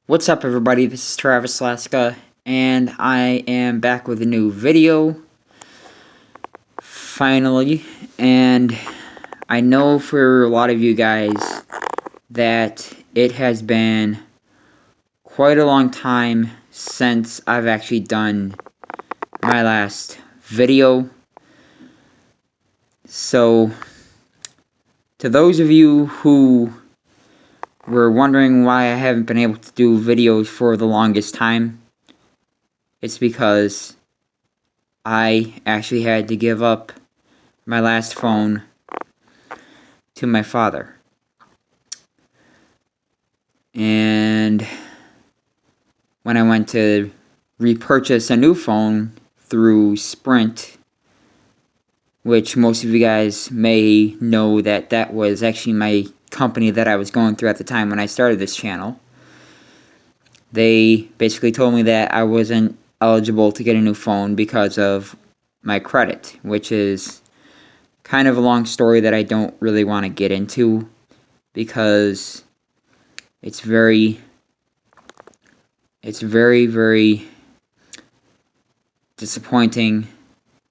What's up, everybody? This is Travis Laska, and I am back with a new video, finally. And I know for a lot of you guys that it has been quite a long time since I've actually done my last video. So, to those of you who were wondering why I haven't been able to do videos for the longest time, it's because I actually had to give up my last phone to my father. And when I went to repurchase a new phone through Sprint, which most of you guys may know that was actually my company that I was going through at the time when I started this channel, they basically told me that I wasn't eligible to get a new phone because of my credit, which is kind of a long story that I don't really want to get into because it's very, very disappointing,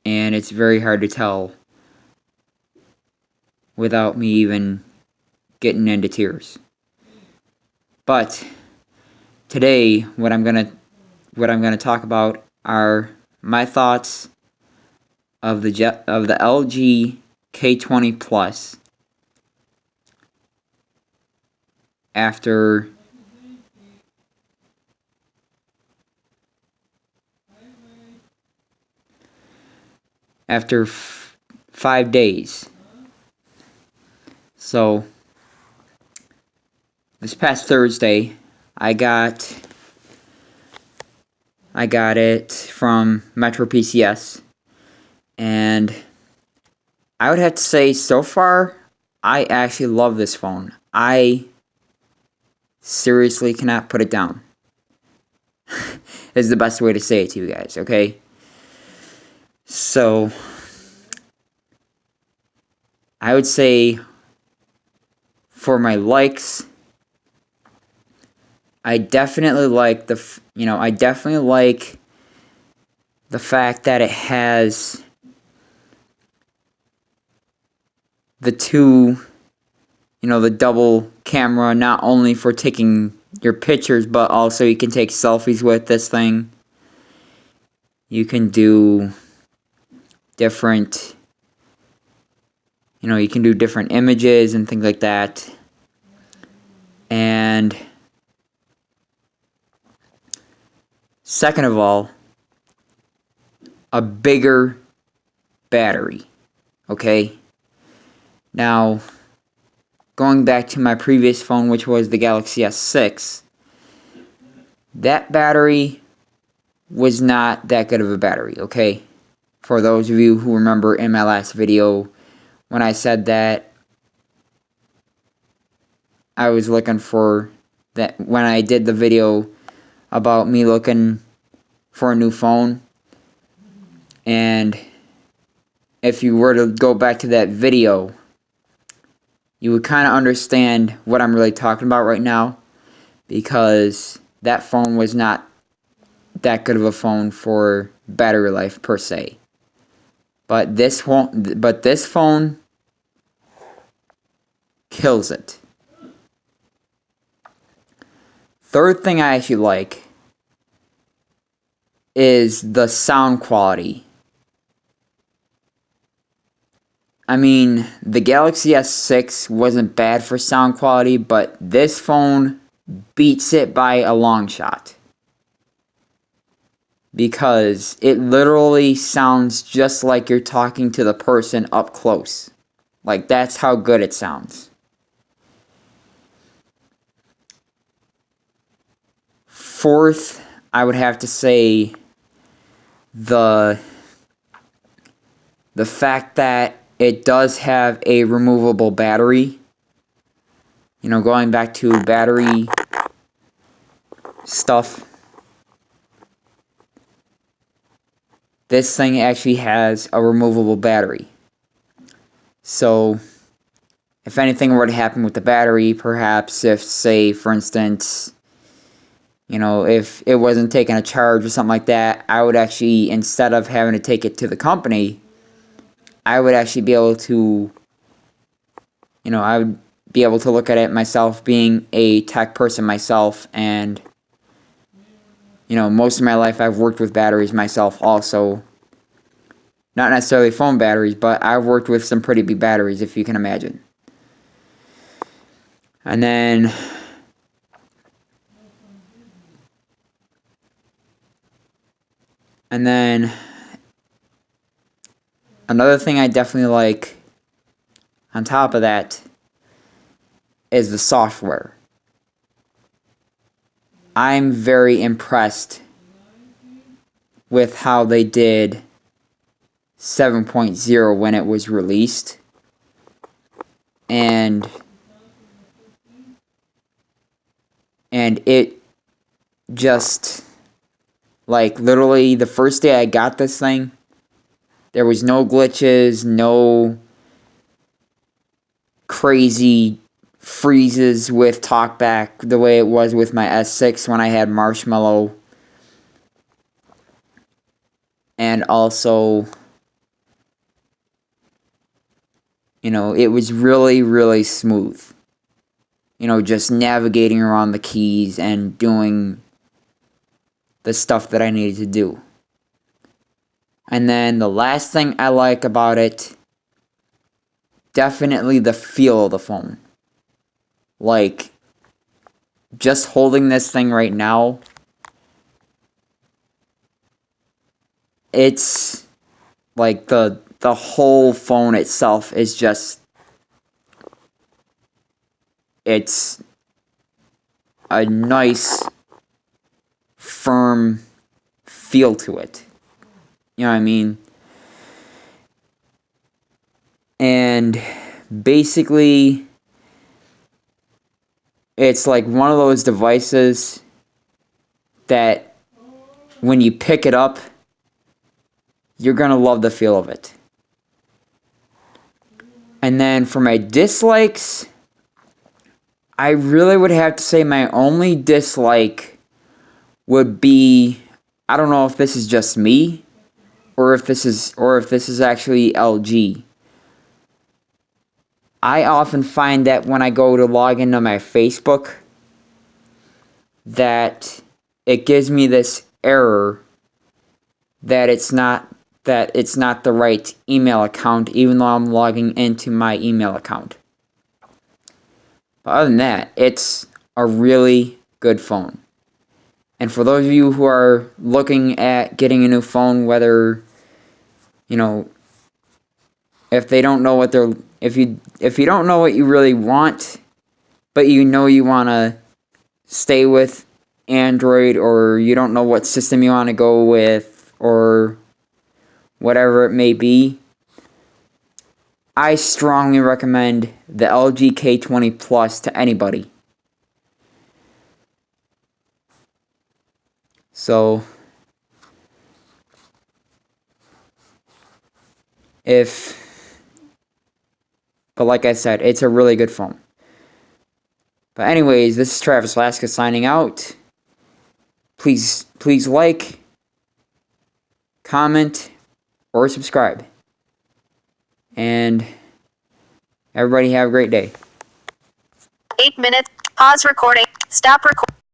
and it's very hard to tell without me even getting into tears. But today, what I'm gonna talk about are my thoughts of the LG K20 Plus after after 5 days. So this past Thursday, I got it from Metro PCS, and I would have to say, so far, I actually love this phone. I seriously cannot put it down. Is the best way to say it to you guys, okay? So, I would say, for my likes, I definitely like the fact that it has the the double camera, not only for taking your pictures, but also you can take selfies with this thing. You can do different, you can do different images and things like that. And second of all, a bigger battery, okay? Now, going back to my previous phone, which was the Galaxy S6, that battery was not that good of a battery, okay? For those of you who remember in my last video, when I said that I was looking for that, when I did the video about me looking for a new phone, and if you were to go back to that video, you would kind of understand what I'm really talking about right now, because that phone was not that good of a phone for battery life per se. But this phone kills it. Third thing I actually like is the sound quality. I mean, the Galaxy S6 wasn't bad for sound quality, but this phone beats it by a long shot. Because it literally sounds just like you're talking to the person up close. Like, that's how good it sounds. Fourth, I would have to say the fact that it does have a removable battery. Going back to battery stuff, this thing actually has a removable battery. So, if anything were to happen with the battery, perhaps if, say, for instance, You know, if it wasn't taking a charge or something like that, I would actually, instead of having to take it to the company, I would actually be able to, you know, I would be able to look at it myself, being a tech person myself, and, you know, most of my life I've worked with batteries myself also. Not necessarily phone batteries, but I've worked with some pretty big batteries, if you can imagine. And then another thing I definitely like on top of that is the software. I'm very impressed with how they did 7.0 when it was released. And it just, like, literally the first day I got this thing, there was no glitches, no crazy freezes with TalkBack the way it was with my S6 when I had Marshmallow. And also, you know, it was really, really smooth. You know, just navigating around the keys and doing the stuff that I needed to do. And then the last thing I like about it, definitely the feel of the phone. Like, just holding this thing right now, it's like the whole phone itself is just, it's a nice, firm feel to it. You know what I mean? And basically, it's like one of those devices that when you pick it up, you're going to love the feel of it. And then for my dislikes, I really would have to say my only dislike would be, I don't know if this is just me or if this is actually LG. I often find that when I go to log into my Facebook, that it gives me this error that it's not the right email account, even though I'm logging into my email account. But other than that, it's a really good phone. And for those of you who are looking at getting a new phone, whether, you know, if they don't know what they're, if you don't know what you really want, but you know you want to stay with Android, or you don't know what system you want to go with, or whatever it may be, I strongly recommend the LG K20 Plus to anybody. So, but like I said, it's a really good phone. But anyways, this is Travis Laska signing out. Please like, comment, or subscribe. And everybody have a great day. 8 minutes. Pause recording. Stop recording.